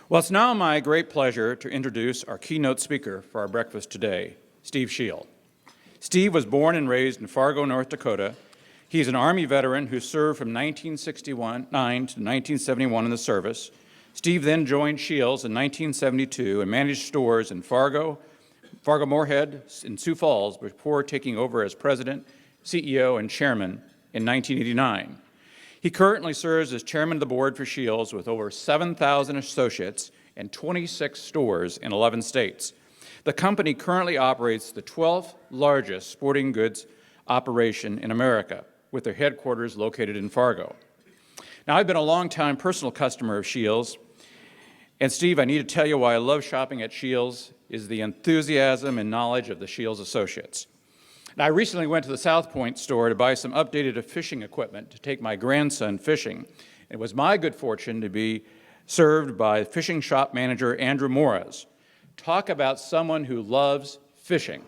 Well, it's now my great pleasure to introduce our keynote speaker for our breakfast today, Steve Scheel. Steve was born and raised in Fargo, North Dakota. He's an Army veteran who served from 1969 to 1971 in the service. Steve then joined Scheel's in 1972 and managed stores in Fargo, Moorhead, and Sioux Falls before taking over as president, CEO, and chairman in 1989. He currently serves as chairman of the board for Scheel's with over 7,000 associates and 26 stores in 11 states. The company currently operates the 12th largest sporting goods operation in America, with their headquarters located in Fargo. Now, I've been a long-time personal customer of Scheel's, and Steve, I need to tell you why I love shopping at Scheel's is the enthusiasm and knowledge of the Scheel's associates. Now, I recently went to the South Point store to buy some updated fishing equipment to take my grandson fishing. It was my good fortune to be served by fishing shop manager Andrew Morris. Talk about someone who loves fishing.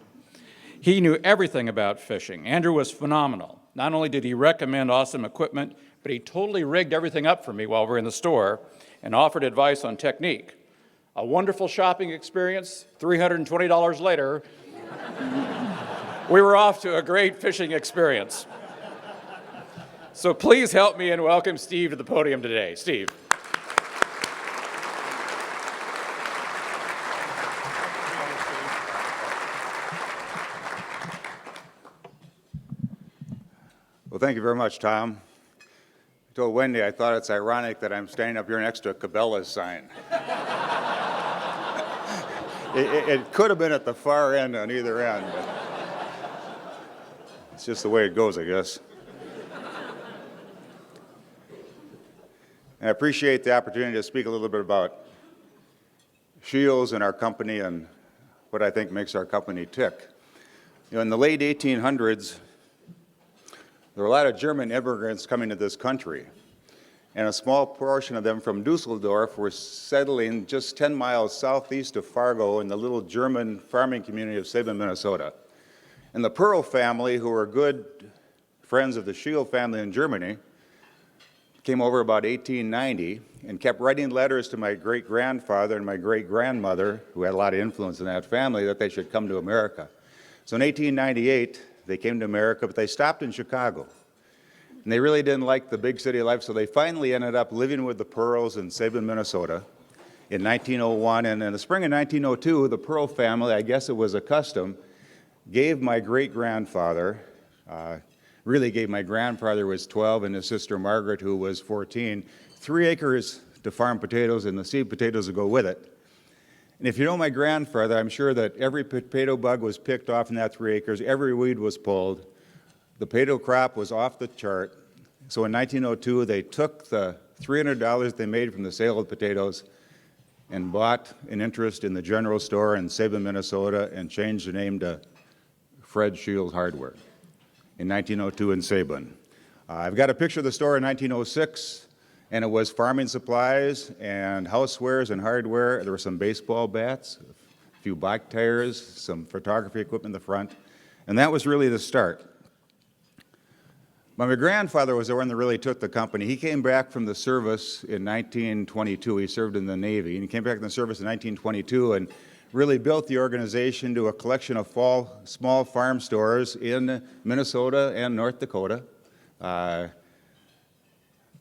He knew everything about fishing. Andrew was phenomenal. Not only did he recommend awesome equipment, but he totally rigged everything up for me while we were in the store and offered advice on technique. A wonderful shopping experience. $320 later, we were off to a great fishing experience. So please help me and welcome Steve to the podium today. Steve. Well, thank you very much, Tom. I told Wendy I thought it's ironic that I'm standing up here next to a Cabela's sign. It could have been at the far end on either end, but it's just the way it goes, I guess. And I appreciate the opportunity to speak a little bit about Scheel's and our company and what I think makes our company tick. You know, in the late 1800s, there were a lot of German immigrants coming to this country, and a small portion of them from Dusseldorf were settling just 10 miles southeast of Fargo in the little German farming community of Sabin, Minnesota. And the Pearl family, who were good friends of the Scheel family in Germany, came over about 1890 and kept writing letters to my great-grandfather and my great-grandmother, who had a lot of influence in that family, that they should come to America. So in 1898, they came to America, but they stopped in Chicago. And they really didn't like the big city life, so they finally ended up living with the Pearls in Sabin, Minnesota in 1901. And in the spring of 1902, the Pearl family, I guess it was a custom, gave my great-grandfather, really gave my grandfather, who was 12, and his sister Margaret, who was 14, 3 acres to farm potatoes and the seed potatoes to go with it. And if you know my grandfather, I'm sure that every potato bug was picked off in that 3 acres, every weed was pulled, the potato crop was off the chart. So in 1902, they took the $300 they made from the sale of potatoes and bought an interest in the general store in Sabin, Minnesota, and changed the name to Fred Scheel Hardware in 1902 in Sabin. I've got a picture of the store in 1906, and it was farming supplies and housewares and hardware. There were some baseball bats, a few bike tires, some photography equipment in the front, and that was really the start. My grandfather was the one that really took the company. He came back from the service in 1922. He served in the Navy, and he came back from the service in 1922 and really built the organization to a collection of small farm stores in Minnesota and North Dakota. I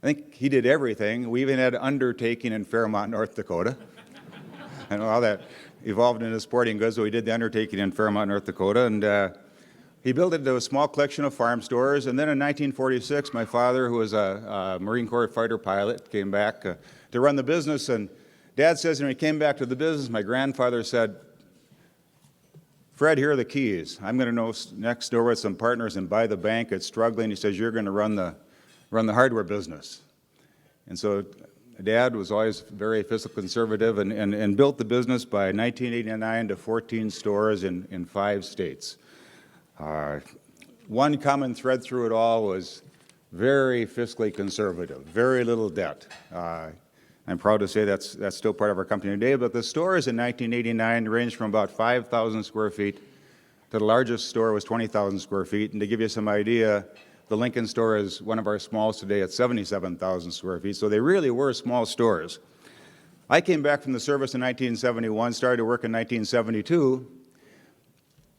think he did everything. We even had undertaking in Fairmont, North Dakota. I know how that evolved into sporting goods, so we did the undertaking in Fairmont, North Dakota, and he built it into a small collection of farm stores. And then in 1946, my father, who was a Marine Corps fighter pilot, came back to run the business. And Dad says when he came back to the business, my grandfather said, "Fred, here are the keys. I'm going to go next door with some partners and buy the bank. It's struggling." He says, "You're going to run the hardware business." And so Dad was always very fiscal conservative and built the business by 1989 to 14 stores in 5 states. One common thread through it all was very fiscally conservative, very little debt. I'm proud to say that's still part of our company today, but the stores in 1989 ranged from about 5,000 square feet to the largest store was 20,000 square feet. And to give you some idea, the Lincoln store is one of our smallest today at 77,000 square feet, so they really were small stores. I came back from the service in 1971, started to work in 1972.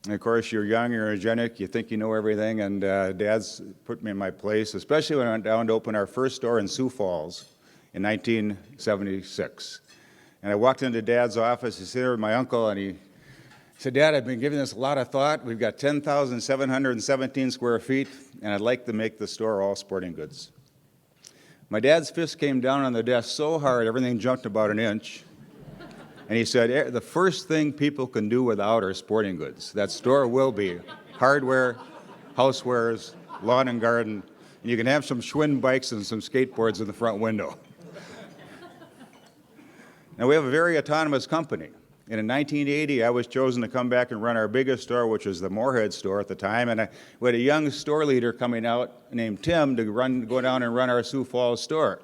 And of course, you're young, you're energetic, you think you know everything, and Dad's put me in my place, especially when I went down to open our first store in Sioux Falls in 1976. And I walked into Dad's office, he's there with my uncle, and he said, Dad, I've been giving this a lot of thought. We've got 10,717 square feet, and I'd like to make the store all sporting goods. My dad's fist came down on the desk so hard, everything jumped about an inch. And he said, the first thing people can do without are sporting goods. That store will be hardware, housewares, lawn and garden, and you can have some Schwinn bikes and some skateboards in the front window. Now, we have a very autonomous company. And in 1980, I was chosen to come back and run our biggest store, which was the Moorhead store at the time. And we had a young store leader coming out named Tim to go down and run our Sioux Falls store.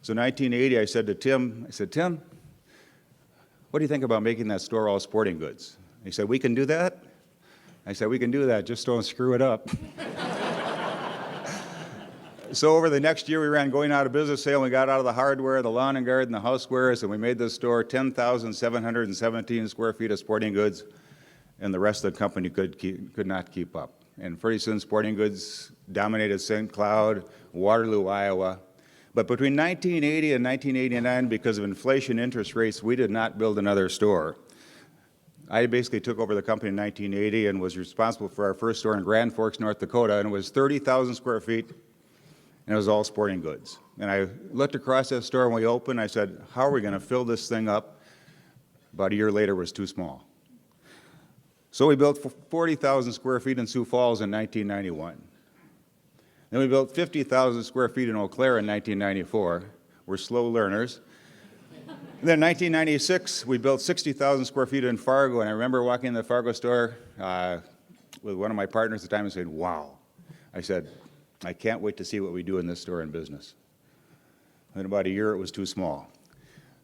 So in 1980, I said to Tim, Tim, what do you think about making that store all sporting goods? He said, we can do that? I said, we can do that, just don't screw it up. So over the next year, we ran going out of business sale, and we got out of the hardware, the lawn and garden, the housewares, and we made this store 10,717 square feet of sporting goods, and the rest of the company could not keep up. And pretty soon, sporting goods dominated St. Cloud, Waterloo, Iowa. But between 1980 and 1989, because of inflation interest rates, we did not build another store. I basically took over the company in 1980 and was responsible for our first store in Grand Forks, North Dakota, and it was 30,000 square feet. And it was all sporting goods. And I looked across that store when we opened. I said, how are we going to fill this thing up? About a year later, it was too small. So we built 40,000 square feet in Sioux Falls in 1991. Then we built 50,000 square feet in Eau Claire in 1994. We're slow learners. And then in 1996, we built 60,000 square feet in Fargo. And I remember walking in the Fargo store with one of my partners at the time and saying, wow. I said, I can't wait to see what we do in this store in business. In about a year, it was too small.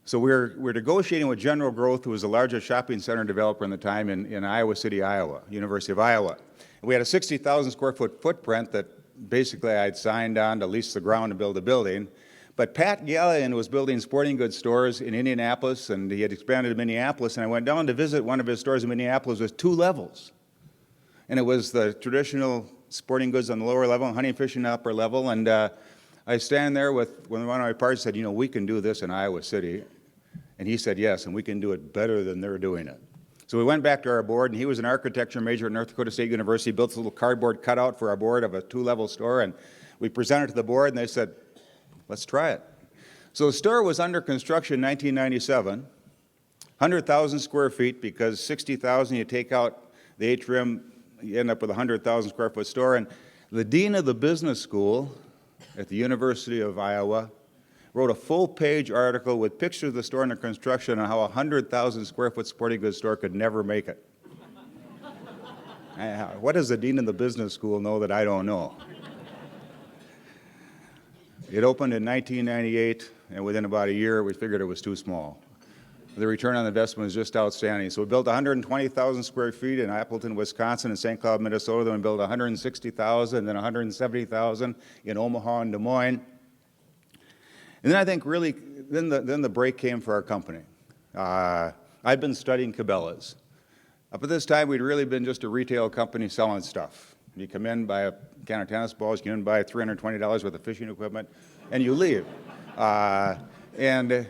So we're negotiating with General Growth, who was the largest shopping center developer in the time in Iowa City, Iowa, University of Iowa. And we had a 60,000 square foot footprint that basically I'd signed on to lease the ground to build a building. But Pat Gallion was building sporting goods stores in Indianapolis, and he had expanded to Minneapolis, and I went down to visit one of his stores in Minneapolis with 2 levels. And it was the traditional sporting goods on the lower level, hunting, fishing upper level, and I stand there with one of my partners said, we can do this in Iowa City. And he said, yes, and we can do it better than they're doing it. So we went back to our board, and he was an architecture major at North Dakota State University, built a little cardboard cutout for our board of a 2-level store, and we presented it to the board, and they said, let's try it. So the store was under construction in 1997, 100,000 square feet, because 60,000, you take out the atrium, you end up with a 100,000 square foot store. And the dean of the business school at the University of Iowa wrote a full-page article with pictures of the store under construction on how a 100,000 square foot sporting goods store could never make it. What does the dean of the business school know that I don't know? It opened in 1998, and within about a year, we figured it was too small. The return on investment was just outstanding. So we built 120,000 square feet in Appleton, Wisconsin, and St. Cloud, Minnesota. Then we built 160,000, then 170,000 in Omaha and Des Moines. And then I think really, then the break came for our company. I'd been studying Cabela's. Up at this time, we'd really been just a retail company selling stuff. You come in, buy a can of tennis balls, you come in, buy $320 worth of fishing equipment, and you leave. And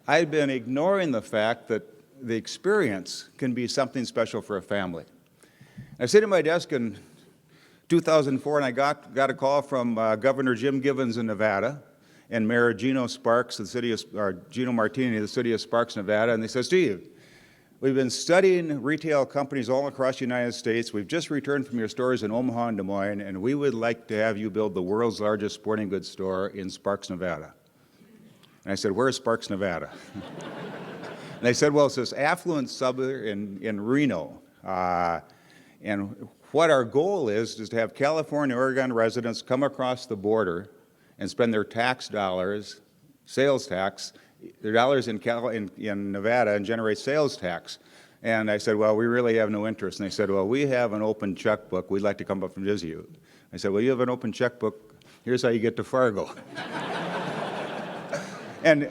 I'd been ignoring the fact that the experience can be something special for a family. I sit at my desk in 2004, and I got a call from Governor Jim Givens in Nevada and Mayor Gino Sparks, Gino Martini, the city of Sparks, Nevada, and they said, Steve, we've been studying retail companies all across the United States. We've just returned from your stores in Omaha and Des Moines, and we would like to have you build the world's largest sporting goods store in Sparks, Nevada. And I said, where's Sparks, Nevada? And they said, well, it's this affluent suburb in Reno. And what our goal is to have California, Oregon residents come across the border and spend their tax dollars, sales tax, their dollars in Nevada and generate sales tax. And I said, well, we really have no interest. And they said, well, we have an open checkbook. We'd like to come up and visit you. I said, well, you have an open checkbook. Here's how you get to Fargo. And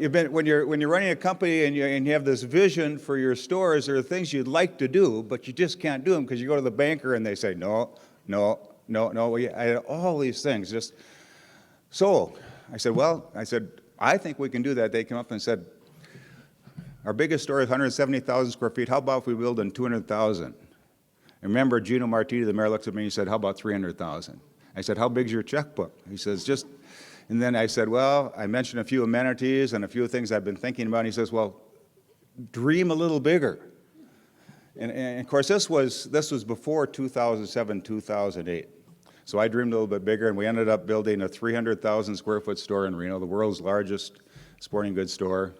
when you're running a company and you have this vision for your stores, there are things you'd like to do, but you just can't do them because you go to the banker and they say, no, no, no, no. I had all these things. So I said, I think we can do that. They came up and said, our biggest store is 170,000 square feet. How about if we build in 200,000? And remember, Gino Martini, the mayor, looked at me and he said, how about 300,000? I said, how big's your checkbook? He says, just, and then I said, well, I mentioned a few amenities and a few things I've been thinking about. And he says, well, dream a little bigger. And of course, this was before 2007, 2008. So I dreamed a little bit bigger, and we ended up building a 300,000 square foot store in Reno, the world's largest sporting goods store.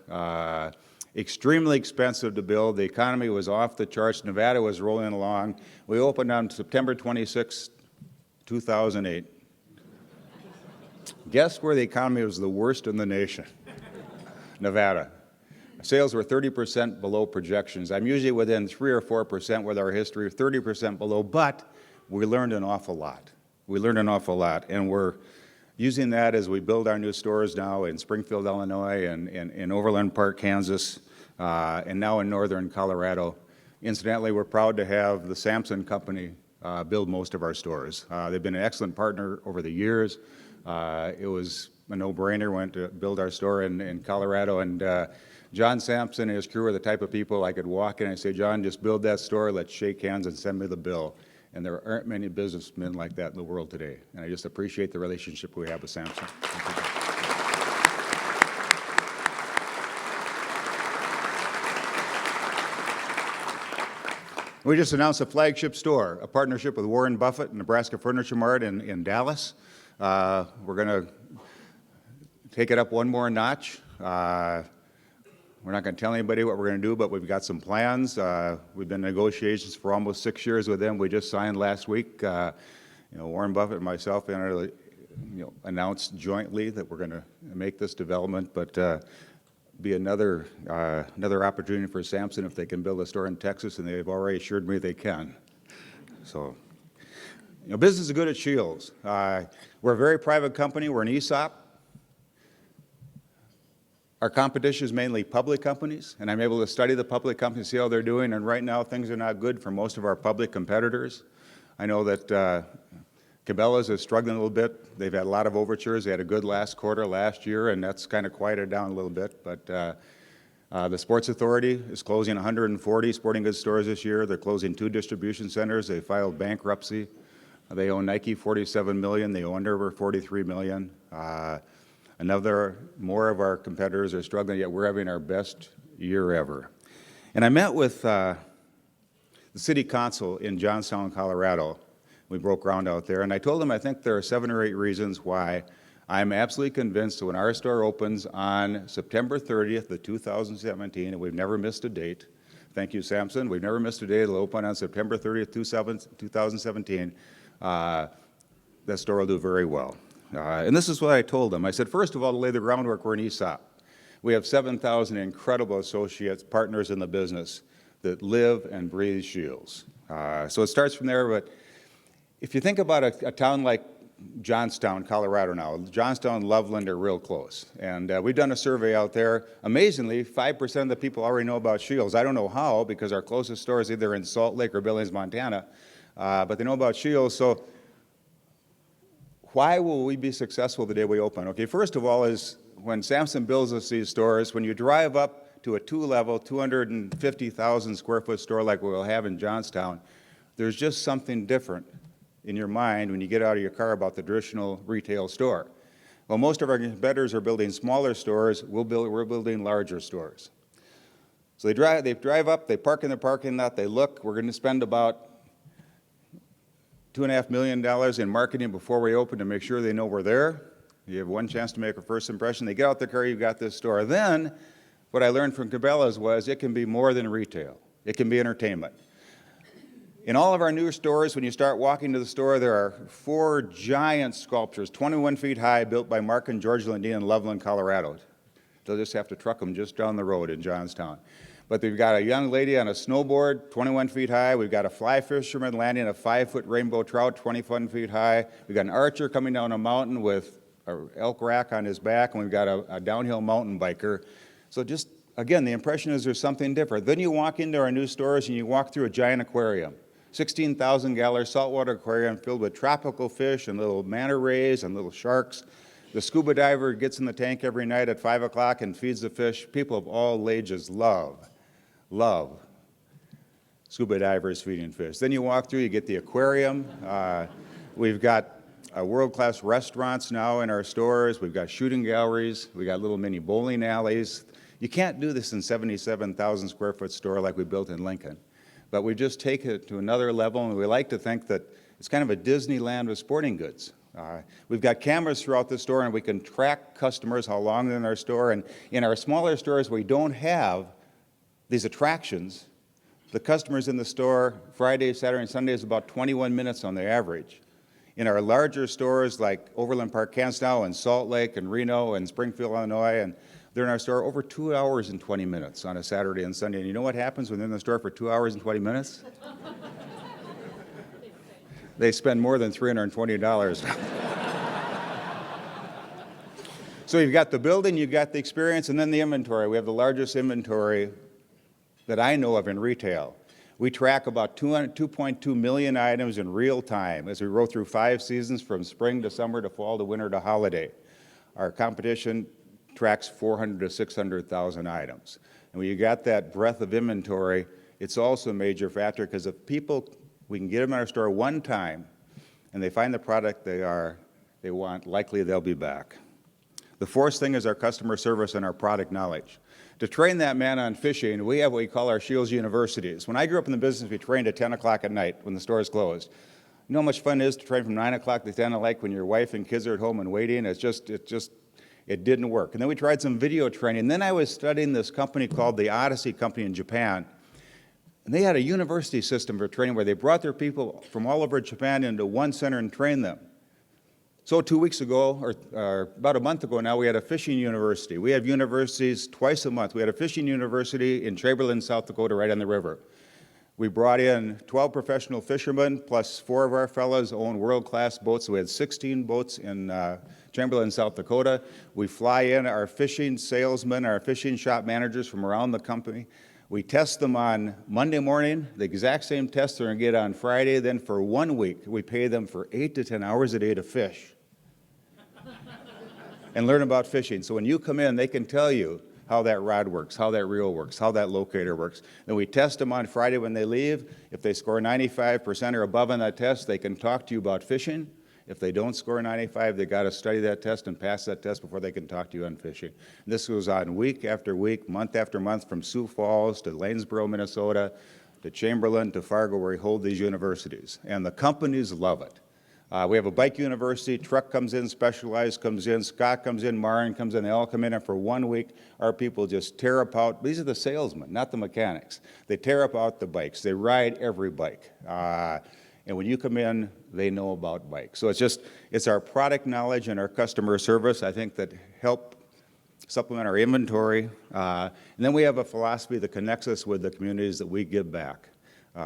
Extremely expensive to build. The economy was off the charts. Nevada was rolling along. We opened on September 26, 2008. Guess where the economy was the worst in the nation? Nevada. Sales were 30% below projections. I'm usually within 3 or 4% with our history, 30% below, but we learned an awful lot. We learned an awful lot, and we're using that as we build our new stores now in Springfield, Illinois, and in Overland Park, Kansas, and now in northern Colorado. Incidentally, we're proud to have the Sampson Company build most of our stores. They've been an excellent partner over the years. It was a no-brainer when to build our store in Colorado, and John Sampson and his crew are the type of people I could walk in and say, John, just build that store, let's shake hands and send me the bill. And there aren't many businessmen like that in the world today. And I just appreciate the relationship we have with Sampson. We just announced a flagship store, a partnership with Warren Buffett and Nebraska Furniture Mart in Dallas. We're going to take it up one more notch. We're not going to tell anybody what we're going to do, but we've got some plans. We've been in negotiations for almost 6 years with them. We just signed last week. Warren Buffett and myself announced jointly that we're going to make this development, but be another opportunity for Sampson if they can build a store in Texas, and they've already assured me they can. So, business is good at Scheel's. We're a very private company. We're an ESOP. Our competition is mainly public companies, and I'm able to study the public companies, see how they're doing, and right now things are not good for most of our public competitors. I know that Cabela's is struggling a little bit. They've had a lot of overtures. They had a good last quarter last year, and that's kind of quieted down a little bit. But the Sports Authority is closing 140 sporting goods stores this year. They're closing 2 distribution centers. They filed bankruptcy. They owe Nike $47 million. They owe Under Armour $43 million. More of our competitors are struggling, yet we're having our best year ever. And I met with the city council in Johnstown, Colorado. We broke ground out there, and I told them I think there are 7 or 8 reasons why I'm absolutely convinced that when our store opens on September 30th of 2017, and we've never missed a date, thank you, Sampson, we've never missed a date, it'll open on September 30th, 2017, that store will do very well. And this is what I told them. I said, first of all, to lay the groundwork, we're an ESOP. We have 7,000 incredible associates, partners in the business that live and breathe Scheel's. So it starts from there, but if you think about a town like Johnstown, Colorado now, Johnstown and Loveland are real close. And we've done a survey out there. Amazingly, 5% of the people already know about Scheel's. I don't know how, because our closest store is either in Salt Lake or Billings, Montana, but they know about Scheel's. So why will we be successful the day we open? Okay, first of all is when Sampson builds us these stores, when you drive up to a 2-level, 250,000 square foot store like we'll have in Johnstown, there's just something different in your mind when you get out of your car about the traditional retail store. Well, most of our competitors are building smaller stores. We're building larger stores. So they drive up, they park in the parking lot, they look. We're going to spend about $2.5 million in marketing before we open to make sure they know we're there. You have one chance to make a first impression. They get out the car, you've got this store. Then, what I learned from Cabela's was it can be more than retail. It can be entertainment. In all of our new stores, when you start walking to the store, there are 4 giant sculptures, 21 feet high, built by Mark and George Lundin in Loveland, Colorado. They'll just have to truck them just down the road in Johnstown. But they've got a young lady on a snowboard, 21 feet high. We've got a fly fisherman landing a 5-foot rainbow trout, 21 feet high. We've got an archer coming down a mountain with elk rack on his back, and we've got a downhill mountain biker. So just, again, the impression is there's something different. Then you walk into our new stores and you walk through a giant aquarium, 16,000-gallon saltwater aquarium filled with tropical fish and little manta rays and little sharks. The scuba diver gets in the tank every night at 5 o'clock and feeds the fish. People of all ages love scuba divers feeding fish. Then you walk through, you get the aquarium. We've got world-class restaurants now in our stores. We've got shooting galleries. We've got little mini bowling alleys. You can't do this in 77,000 square foot store like we built in Lincoln. But we just take it to another level, and we like to think that it's kind of a Disneyland of sporting goods. We've got cameras throughout the store, and we can track customers, how long they're in our store. And in our smaller stores, we don't have these attractions. The customers in the store, Friday, Saturday, and Sunday, is about 21 minutes on the average. In our larger stores like Overland Park, Kansas now, and Salt Lake, and Reno, and Springfield, Illinois, and they're in our store over 2 hours and 20 minutes on a Saturday and Sunday. And you know what happens when they're in the store for 2 hours and 20 minutes? They spend more than $320. So you've got the building, you've got the experience, and then the inventory. We have the largest inventory that I know of in retail. We track about 2.2 million items in real time as we roll through 5 seasons from spring to summer to fall to winter to holiday. Our competition tracks 400 to 600,000 items. And when you got that breadth of inventory, it's also a major factor because if people, we can get them in our store one time and they find the product they want, likely they'll be back. The fourth thing is our customer service and our product knowledge. To train that man on fishing, we have what we call our Scheel universities. When I grew up in the business, we trained at 10 o'clock at night when the store is closed. You know how much fun it is to train from 9 o'clock to 10 o'clock when your wife and kids are at home and waiting? It didn't work. And then we tried some video training. Then I was studying this company called the Odyssey Company in Japan. And they had a university system for training where they brought their people from all over Japan into one center and trained them. So 2 weeks ago, or about a month ago now, we had a fishing university. We have universities twice a month. We had a fishing university in Chamberlain, South Dakota, right on the river. We brought in 12 professional fishermen, plus 4 of our fellows own world-class boats. So we had 16 boats in Chamberlain, South Dakota. We fly in our fishing salesmen, our fishing shop managers from around the company. We test them on Monday morning, the exact same test they're going to get on Friday. Then for 1 week, we pay them for 8 to 10 hours a day to fish and learn about fishing. So when you come in, they can tell you how that rod works, how that reel works, how that locator works. Then we test them on Friday when they leave. If they score 95% or above on that test, they can talk to you about fishing. If they don't score 95, they got to study that test and pass that test before they can talk to you on fishing. And this goes on week after week, month after month, from Sioux Falls to Lanesboro, Minnesota, to Chamberlain to Fargo, where we hold these universities. And the companies love it. We have a bike university. Truck comes in, Specialized comes in, Scott comes in, Marin comes in. They all come in, and for 1 week, our people just tear apart. These are the salesmen, not the mechanics. They tear apart the bikes. They ride every bike. And when you come in, they know about bikes. So it's our product knowledge and our customer service, I think, that help supplement our inventory. And then we have a philosophy that connects us with the communities that we give back.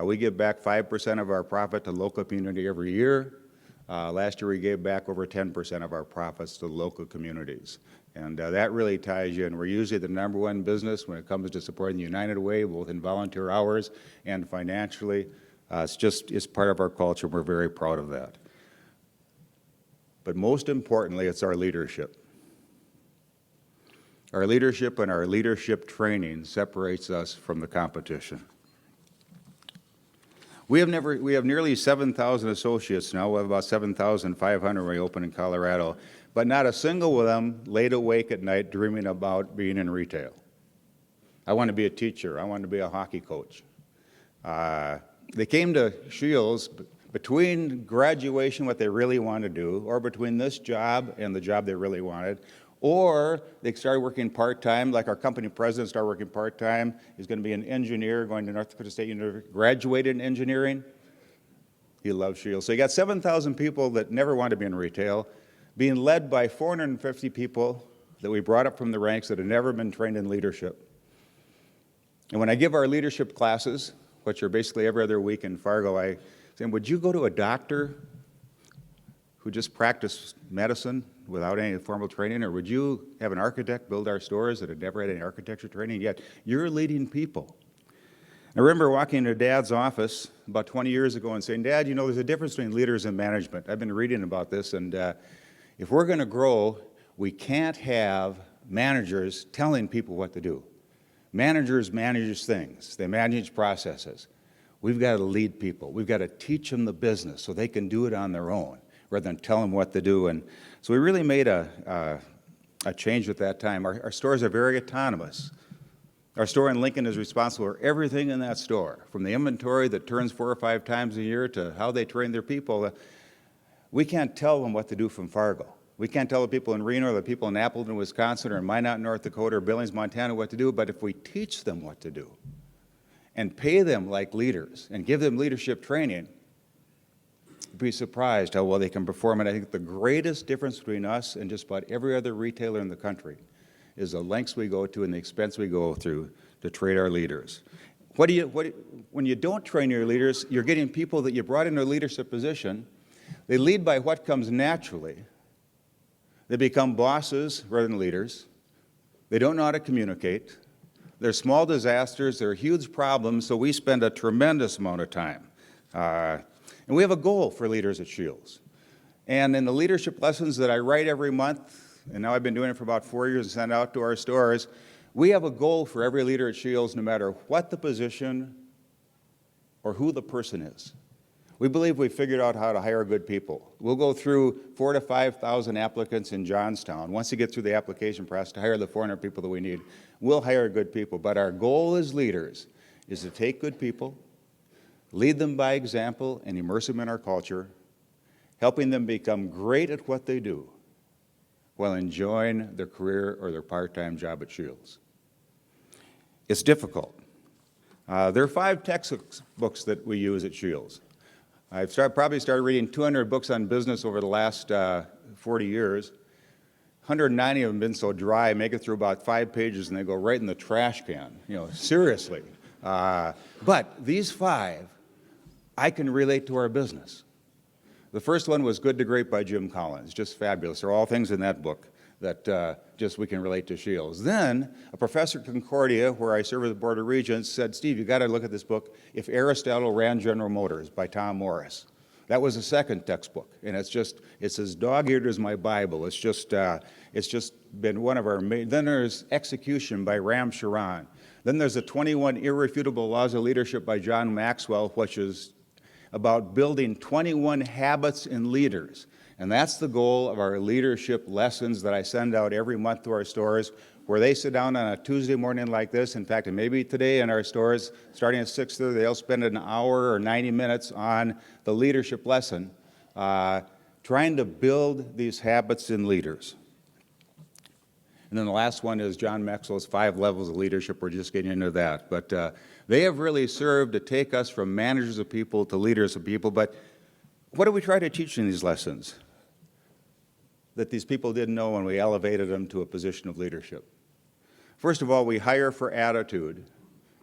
We give back 5% of our profit to the local community every year. Last year we gave back over 10% of our profits to the local communities. And that really ties you in. We're usually the #1 business when it comes to supporting the United Way, both in volunteer hours and financially. It's part of our culture. We're very proud of that. But most importantly, it's our leadership. Our leadership and our leadership training separates us from the competition. We have nearly 7,000 associates now. We have about 7,500 when we opened in Colorado, but not a single of them laid awake at night dreaming about being in retail. I want to be a teacher. I want to be a hockey coach. They came to Scheel's between graduation, what they really wanted to do, or between this job and the job they really wanted, or they started working part-time, like our company president started working part-time. He's going to be an engineer going to North Dakota State University, graduated in engineering. He loves Scheel. So you got 7,000 people that never wanted to be in retail, being led by 450 people that we brought up from the ranks that had never been trained in leadership. And when I give our leadership classes, which are basically every other week in Fargo, I say, would you go to a doctor who just practice medicine without any formal training? Or would you have an architect build our stores that had never had any architecture training? Yet you're leading people. I remember walking into Dad's office about 20 years ago and saying, Dad, you know, there's a difference between leaders and management. I've been reading about this, and if we're going to grow, we can't have managers telling people what to do. Managers manage things. They manage processes. We've got to lead people. We've got to teach them the business so they can do it on their own rather than tell them what to do. And so we really made a change at that time. Our stores are very autonomous. Our store in Lincoln is responsible for everything in that store, from the inventory that turns 4 or 5 times a year to how they train their people. We can't tell them what to do from Fargo. We can't tell the people in Reno or the people in Appleton, Wisconsin, or in Minot, North Dakota, or Billings, Montana what to do, but if we teach them what to do and pay them like leaders and give them leadership training, you'd be surprised how well they can perform. And I think the greatest difference between us and just about every other retailer in the country is the lengths we go to and the expense we go through to train our leaders. When you don't train your leaders, you're getting people that you brought into a leadership position. They lead by what comes naturally. They become bosses rather than leaders. They don't know how to communicate. They're small disasters. They're huge problems, so we spend a tremendous amount of time. And we have a goal for leaders at Scheels. And in the leadership lessons that I write every month, and now I've been doing it for about 4 years and send out to our stores, we have a goal for every leader at Scheels, no matter what the position or who the person is. We believe we've figured out how to hire good people. We'll go through 4,000 to 5,000 applicants in Johnstown. Once you get through the application process to hire the 400 people that we need, we'll hire good people. But our goal as leaders is to take good people, lead them by example, and immerse them in our culture, helping them become great at what they do while enjoying their career or their part-time job at Scheels. It's difficult. There are 5 textbooks that we use at Scheels. I've probably started reading 200 books on business over the last 40 years. 190 of them have been so dry, I make it through about 5 pages and they go right in the trash can, you know, seriously. But these 5, I can relate to our business. The first one was Good to Great by Jim Collins, just fabulous. There are all things in that book that just we can relate to Scheels. Then a professor at Concordia, where I serve as the Board of Regents, said, Steve, you've got to look at this book, If Aristotle Ran General Motors by Tom Morris. That was the second textbook, and it's as dog-eared as my Bible. It's just been one of our main. Then there's Execution by Ram Charan. Then there's the 21 Irrefutable Laws of Leadership by John Maxwell, which is about building 21 habits in leaders. And that's the goal of our leadership lessons that I send out every month to our stores, where they sit down on a Tuesday morning like this. In fact, and maybe today in our stores, starting at 6:30, they'll spend an hour or 90 minutes on the leadership lesson, trying to build these habits in leaders. And then the last one is John Maxwell's 5 Levels of Leadership. We're just getting into that. But they have really served to take us from managers of people to leaders of people. But what do we try to teach in these lessons that these people didn't know when we elevated them to a position of leadership? First of all, we hire for attitude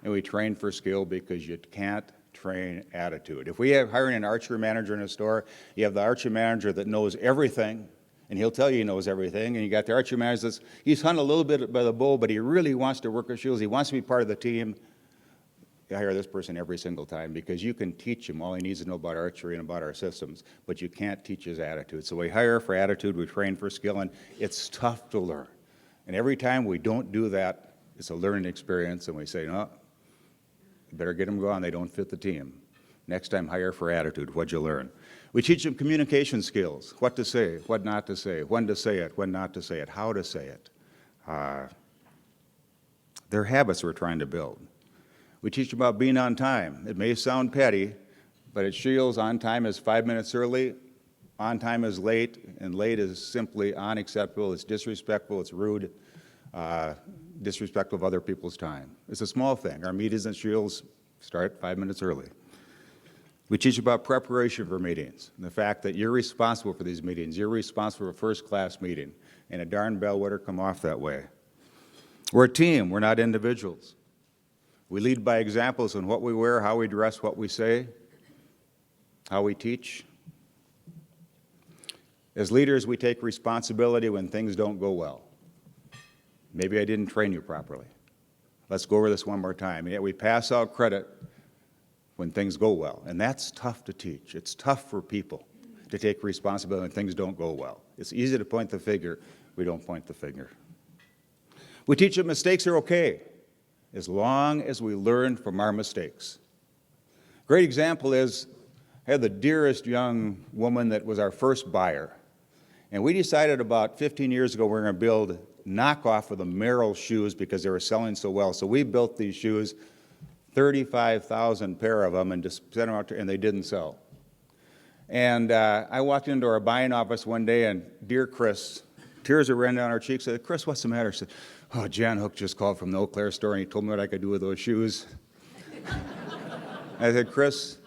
and we train for skill, because you can't train attitude. If we have hiring an archery manager in a store, you have the archery manager that knows everything, and he'll tell you he knows everything, and you got the archery manager that's, he's hunting a little bit by the bow, but he really wants to work with Scheels. He wants to be part of the team. You hire this person every single time, because you can teach him all he needs to know about archery and about our systems, but you can't teach his attitude. So we hire for attitude, we train for skill, and it's tough to learn. And every time we don't do that, it's a learning experience, and we say, no, you better get them going, they don't fit the team. Next time, hire for attitude. What'd you learn? We teach them communication skills, what to say, what not to say, when to say it, when not to say it, how to say it. They're habits we're trying to build. We teach them about being on time. It may sound petty, but at Scheels, on time is 5 minutes early, on time is late, and late is simply unacceptable. It's disrespectful, it's rude, disrespectful of other people's time. It's a small thing. Our meetings at Scheels start 5 minutes early. We teach about preparation for meetings, and the fact that you're responsible for these meetings. You're responsible for a first-class meeting, and a darn bell better come off that way. We're a team. We're not individuals. We lead by examples in what we wear, how we dress, what we say, how we teach. As leaders, we take responsibility when things don't go well. Maybe I didn't train you properly. Let's go over this one more time. Yet we pass out credit when things go well, and that's tough to teach. It's tough for people to take responsibility when things don't go well. It's easy to point the finger. We don't point the finger. We teach that mistakes are okay as long as we learn from our mistakes. Great example is I had the dearest young woman that was our first buyer. And we decided about 15 years ago we were going to build knockoff of the Merrill shoes because they were selling so well. So we built these shoes, 35,000 pair of them, and just sent them out there, and they didn't sell. And I walked into our buying office one day, and dear Chris, tears are running down our cheeks. I said, Chris, what's the matter? She said, oh, Jan Hook just called from the Eau Claire store, and he told me what I could do with those shoes. I said, Chris,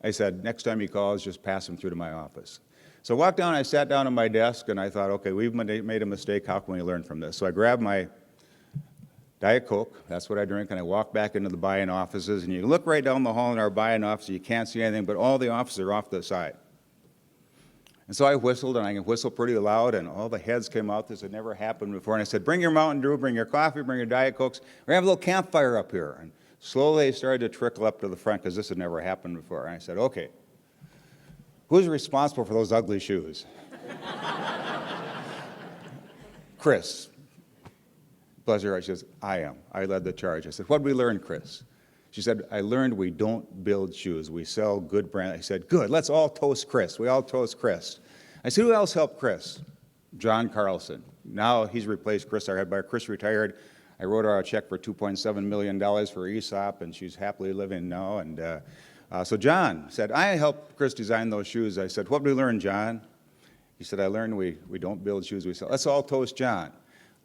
I said, next time he calls, just pass him through to my office. So I walked down, I sat down at my desk, and I thought, okay, we've made a mistake. How can we learn from this? So I grabbed my Diet Coke, that's what I drink, and I walked back into the buying offices, and you look right down the hall in our buying office, you can't see anything, but all the offices are off to the side. And so I whistled, and I can whistle pretty loud, and all the heads came out. This had never happened before. And I said, bring your Mountain Dew, bring your coffee, bring your Diet Cokes. We're going to have a little campfire up here. And slowly they started to trickle up to the front because this had never happened before. And I said, okay, who's responsible for those ugly shoes? Chris. Bless her heart, she says, I am. I led the charge. I said, what did we learn, Chris? She said, I learned we don't build shoes. We sell good brands. I said, good, let's all toast Chris. We all toast Chris. I said, who else helped Chris? John Carlson. Now he's replaced Chris, our head buyer. Chris retired. I wrote her a check for $2.7 million for ESOP, and she's happily living now. And so John said, I helped Chris design those shoes. I said, what did we learn, John? He said, I learned we don't build shoes, we sell. Let's all toast John.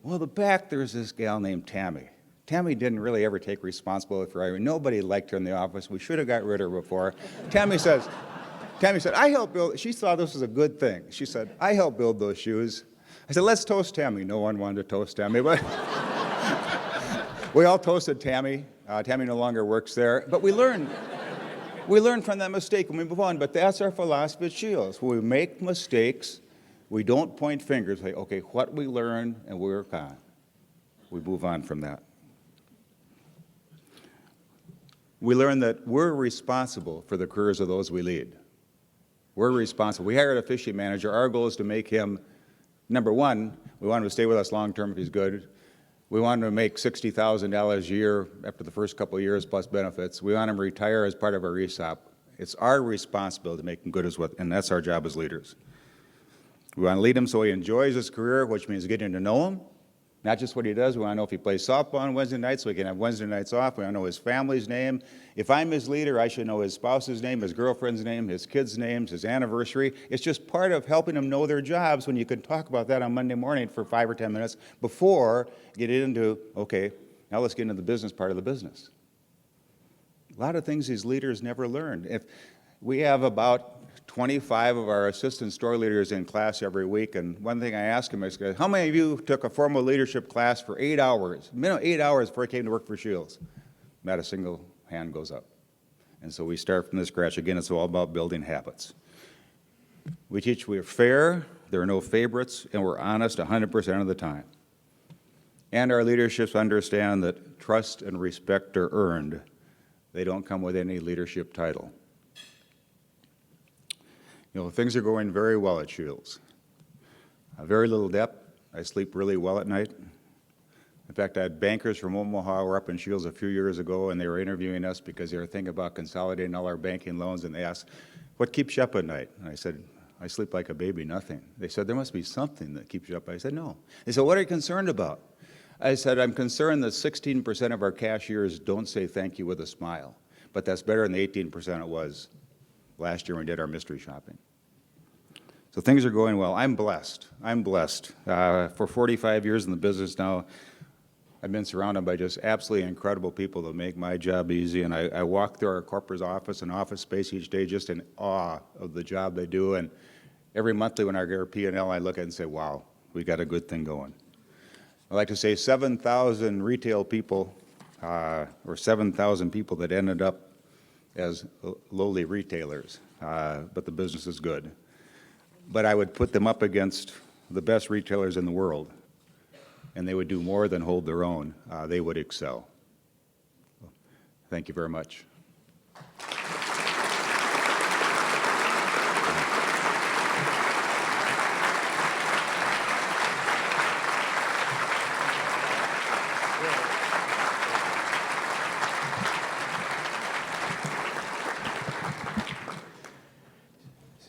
Well, the back, there's this gal named Tammy. Tammy didn't really ever take responsibility for hiring. Nobody liked her in the office. We should have got rid of her before. Tammy said, I helped build, she thought this was a good thing. She said, I helped build those shoes. I said, let's toast Tammy. No one wanted to toast Tammy, but we all toasted Tammy. Tammy no longer works there, but we learned from that mistake and we move on. But that's our philosophy at Scheel. When we make mistakes, we don't point fingers, say, okay, what we learn and we work on. We move on from that. We learn that we're responsible for the careers of those we lead. We're responsible. We hired a fishing manager. Our goal is to make him, number one, we want him to stay with us long term if he's good. We want him to make $60,000 a year after the first couple of years plus benefits. We want him to retire as part of our ESOP. It's our responsibility to make him good as what, and that's our job as leaders. We want to lead him so he enjoys his career, which means getting to know him. Not just what he does. We want to know if he plays softball on Wednesday nights so he can have Wednesday nights off. We want to know his family's name. If I'm his leader, I should know his spouse's name, his girlfriend's name, his kids' names, his anniversary. It's just part of helping them know their jobs when you can talk about that on Monday morning for 5 or 10 minutes before getting into, okay, now let's get into the business part of the business. A lot of things these leaders never learned. If we have about 25 of our assistant store leaders in class every week, and one thing I ask them is, how many of you took a formal leadership class for 8 hours, minimum 8 hours before I came to work for Scheels? Not a single hand goes up. And so we start from the scratch. Again, it's all about building habits. We teach we're fair, there are no favorites, and we're honest 100% of the time. And our leaderships understand that trust and respect are earned. They don't come with any leadership title. You know, things are going very well at Scheels. Very little debt. I sleep really well at night. In fact, I had bankers from Omaha who were up in Scheels a few years ago, and they were interviewing us because they were thinking about consolidating all our banking loans, and they asked, what keeps you up at night? And I said, I sleep like a baby, nothing. They said, there must be something that keeps you up. I said, no. They said, what are you concerned about? I said, I'm concerned that 16% of our cashiers don't say thank you with a smile, but that's better than the 18% it was last year when we did our mystery shopping. So things are going well. I'm blessed. I'm blessed. For 45 years in the business now, I've been surrounded by just absolutely incredible people that make my job easy, and I walk through our corporate office and office space each day just in awe of the job they do, and every monthly when I get our P&L, I look at it and say, wow, we got a good thing going. I like to say 7,000 retail people, or 7,000 people that ended up as lowly retailers, but the business is good. but I would put them up against the best retailers in the world, and they would do more than hold their own. They would excel. Thank you very much.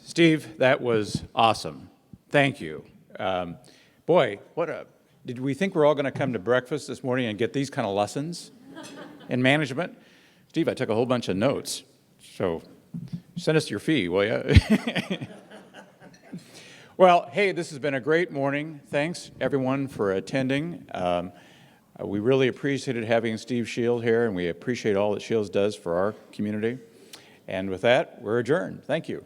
Steve, that was awesome. Thank you. Boy, did we think we're all going to come to breakfast this morning and get these kind of lessons in management? Steve, I took a whole bunch of notes, so send us your fee, will you? Well, hey, this has been a great morning. Thanks, everyone, for attending. We really appreciated having Steve Scheel here, and we appreciate all that Scheel does for our community. And with that, we're adjourned. Thank you.